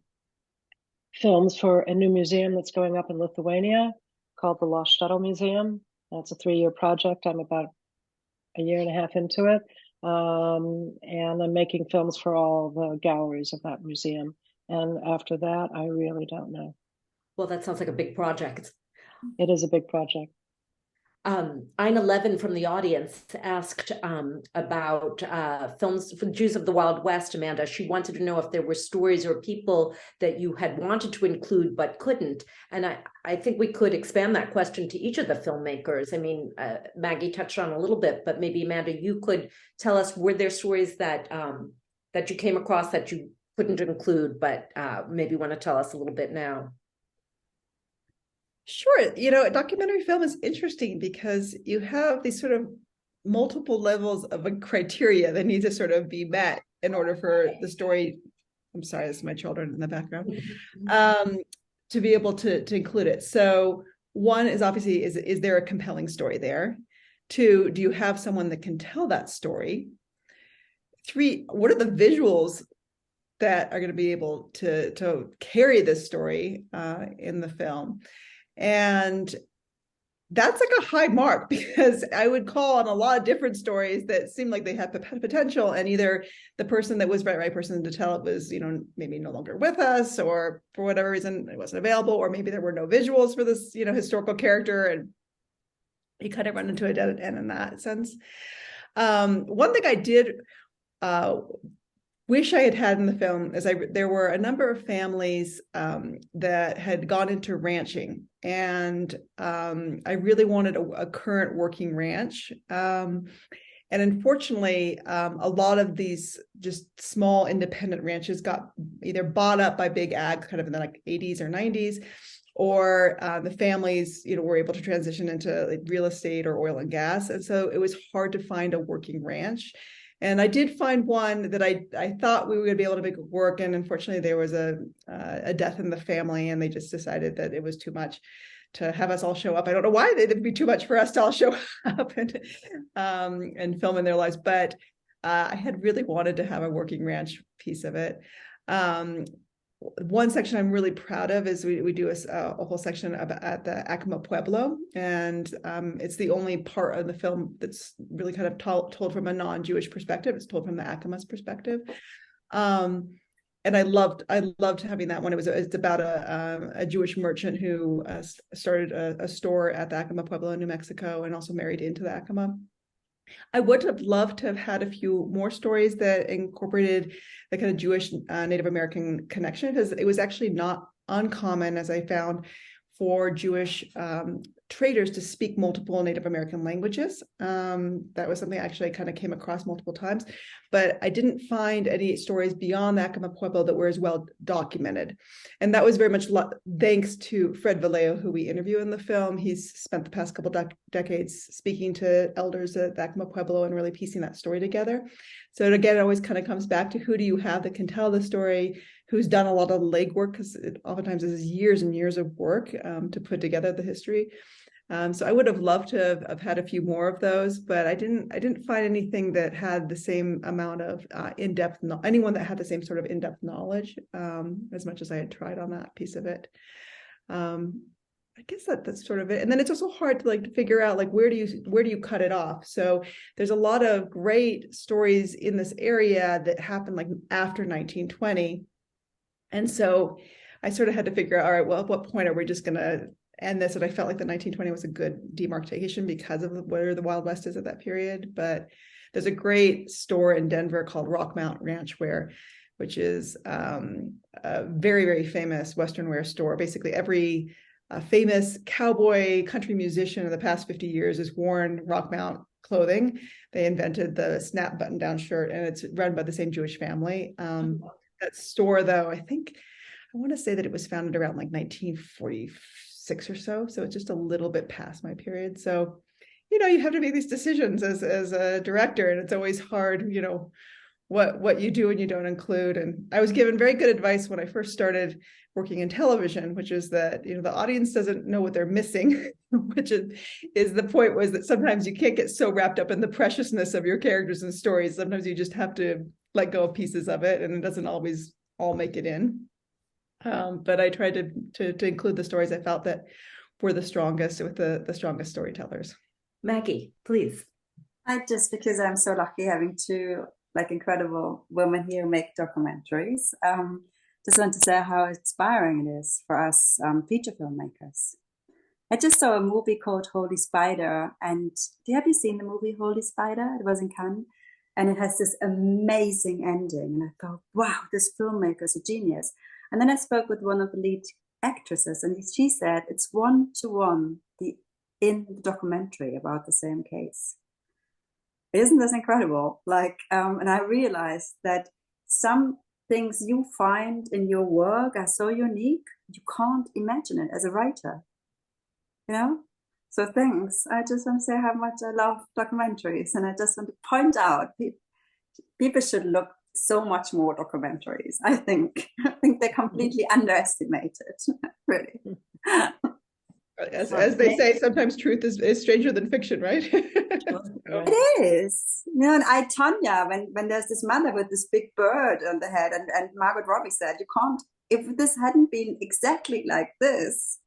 films for a new museum that's going up in Lithuania called the Lost Shuttle Museum. That's a 3-year project. I'm about a year and a half into it. And I'm making films for all the galleries of that museum. And after that, I really don't know. Well, that sounds like a big project. It is a big project. 9/11 from the audience asked about films for Jews of the Wild West, Amanda. She wanted to know if there were stories or people that you had wanted to include but couldn't. And I think we could expand that question to each of the filmmakers. I mean, Maggie touched on a little bit, but maybe Amanda, you could tell us, were there stories that that you came across that you couldn't include, but maybe want to tell us a little bit now? Sure. A documentary film is interesting because you have these sort of multiple levels of a criteria that need to sort of be met in order for the story. I'm sorry, this is my children in the background. To be able to include it. So one is obviously, is there a compelling story there? Two, do you have someone that can tell that story? Three, what are the visuals that are going to be able to carry this story in the film? And that's like a high mark, because I would call on a lot of different stories that seemed like they had potential, and either the person that was the right person to tell it was, maybe no longer with us, or for whatever reason it wasn't available, or maybe there were no visuals for this, historical character, and you kind of run into a dead end in that sense. One thing I did wish I had in the film is there were a number of families that had gone into ranching, and I really wanted a current working ranch. And unfortunately, a lot of these just small independent ranches got either bought up by big ag kind of in the 80s or 90s, or the families, were able to transition into real estate or oil and gas. And so it was hard to find a working ranch. And I did find one that I thought we were going to be able to make it work. And unfortunately, there was a death in the family, and they just decided that it was too much to have us all show up. I don't know why it'd be too much for us to all show up and film in their lives. But I had really wanted to have a working ranch piece of it. One section I'm really proud of is we do a whole section at the Acoma Pueblo, and it's the only part of the film that's really kind of told from a non-Jewish perspective. It's told from the Acoma's perspective, and I loved having that one. It's about a Jewish merchant who started a store at the Acoma Pueblo in New Mexico, and also married into the Acoma. I would have loved to have had a few more stories that incorporated the kind of Jewish Native American connection, because it was actually not uncommon, as I found, for Jewish traders to speak multiple Native American languages. That was something actually I kind of came across multiple times, but I didn't find any stories beyond the Acoma Pueblo that were as well documented. And that was very much thanks to Fred Vallejo, who we interview in the film. He's spent the past couple decades speaking to elders at the Acoma Pueblo and really piecing that story together. So again, it always kind of comes back to, who do you have that can tell the story, who's done a lot of the legwork, because it oftentimes is years and years of work to put together the history. So I would have loved to have had a few more of those, but I didn't find anything that had the same amount of in-depth, anyone that had the same sort of in-depth knowledge, as much as I had tried on that piece of it. I guess that's sort of it. And then it's also hard to figure out where do you cut it off. So there's a lot of great stories in this area that happened after 1920. And so I sort of had to figure out, all right, well, at what point are we just going to end this? And I felt like the 1920 was a good demarcation because of where the Wild West is at that period. But there's a great store in Denver called Rockmount Ranch, which is a very, very famous Western wear store. Basically, every famous cowboy country musician in the past 50 years has worn Rockmount clothing. They invented the snap button-down shirt, and it's run by the same Jewish family. That store, though, I want to say that it was founded around 1946 or so. So it's just a little bit past my period. So, you have to make these decisions as a director, and it's always hard, what you do and you don't include. And I was given very good advice when I first started working in television, which is that, the audience doesn't know what they're missing, which is the point, was that sometimes you can't get so wrapped up in the preciousness of your characters and stories. Sometimes you just have to let go of pieces of it, and it doesn't always all make it in. But I tried to include the stories I felt that were the strongest, with the strongest storytellers. Maggie, please. Because I'm so lucky having two like incredible women here who make documentaries. Just want to say how inspiring it is for us feature filmmakers. I just saw a movie called Holy Spider, and have you seen the movie Holy Spider? It was in Cannes, and it has this amazing ending. And I thought, wow, this filmmaker is a genius. And then I spoke with one of the lead actresses, and she said it's 1-to-1 in the documentary about the same case. Isn't this incredible? And I realized that some things you find in your work are so unique, you can't imagine it as a writer. So thanks. I just want to say how much I love documentaries, and I just want to point out people should look so much more documentaries. I think they're completely underestimated, really. As they say, sometimes truth is stranger than fiction, right? It is. And Tanya, when there's this mother with this big bird on the head, and Margot Robbie said, you can't, if this hadn't been exactly like this,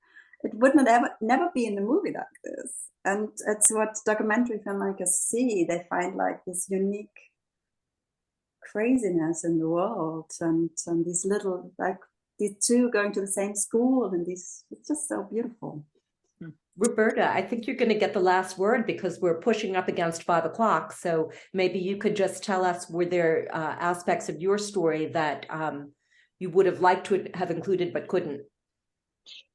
it would never be in the movie like this. And it's what documentary filmmakers see. They find like this unique craziness in the world, and these little, like these two going to the same school, and it's just so beautiful. Roberta, I think you're going to get the last word because we're pushing up against 5 o'clock. So maybe you could just tell us, were there aspects of your story that you would have liked to have included but couldn't?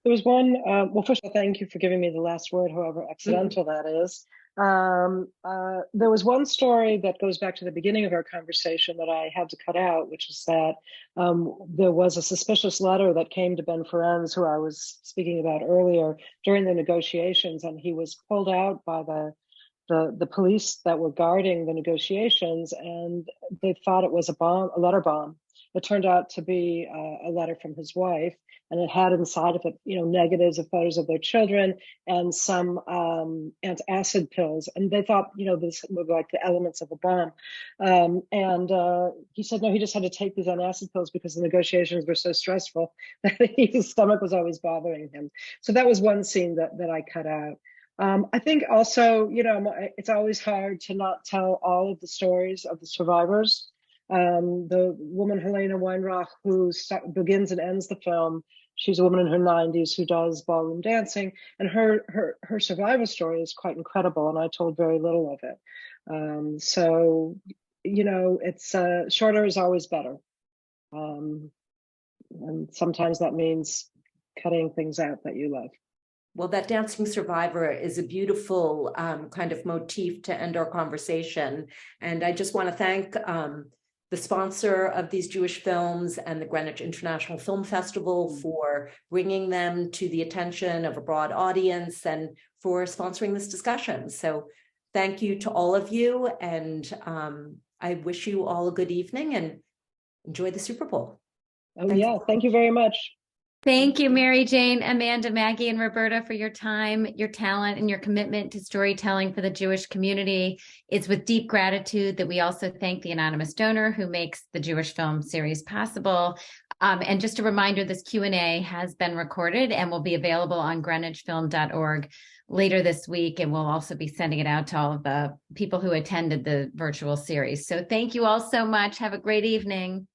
There was one, well, first of all, thank you for giving me the last word, however accidental that is. There was one story that goes back to the beginning of our conversation that I had to cut out, which is that there was a suspicious letter that came to Ben Ferenz, who I was speaking about earlier, during the negotiations, and he was pulled out by the police that were guarding the negotiations, and they thought it was a letter bomb. It turned out to be a letter from his wife, and it had inside of it, negatives of photos of their children and some antacid pills. And they thought, this were like the elements of a bomb. And he said, no, he just had to take these antacid pills because the negotiations were so stressful that his stomach was always bothering him. So that was one scene that I cut out. I think also, it's always hard to not tell all of the stories of the survivors. The woman, Helena Weinrach, who begins and ends the film, she's a woman in her 90s who does ballroom dancing, and her survival story is quite incredible, and I told very little of it. So, it's shorter is always better. And sometimes that means cutting things out that you love. Well, that dancing survivor is a beautiful kind of motif to end our conversation. And I just want to thank the sponsor of these Jewish films and the Greenwich International Film Festival for bringing them to the attention of a broad audience and for sponsoring this discussion. So thank you to all of you. And I wish you all a good evening and enjoy the Super Bowl. Thank you very much. Thank you, Mary Jane, Amanda, Maggie, and Roberta, for your time, your talent, and your commitment to storytelling for the Jewish community. It's with deep gratitude that we also thank the anonymous donor who makes the Jewish film series possible. And just a reminder, this Q&A has been recorded and will be available on greenwichfilm.org later this week. And we'll also be sending it out to all of the people who attended the virtual series. So thank you all so much. Have a great evening.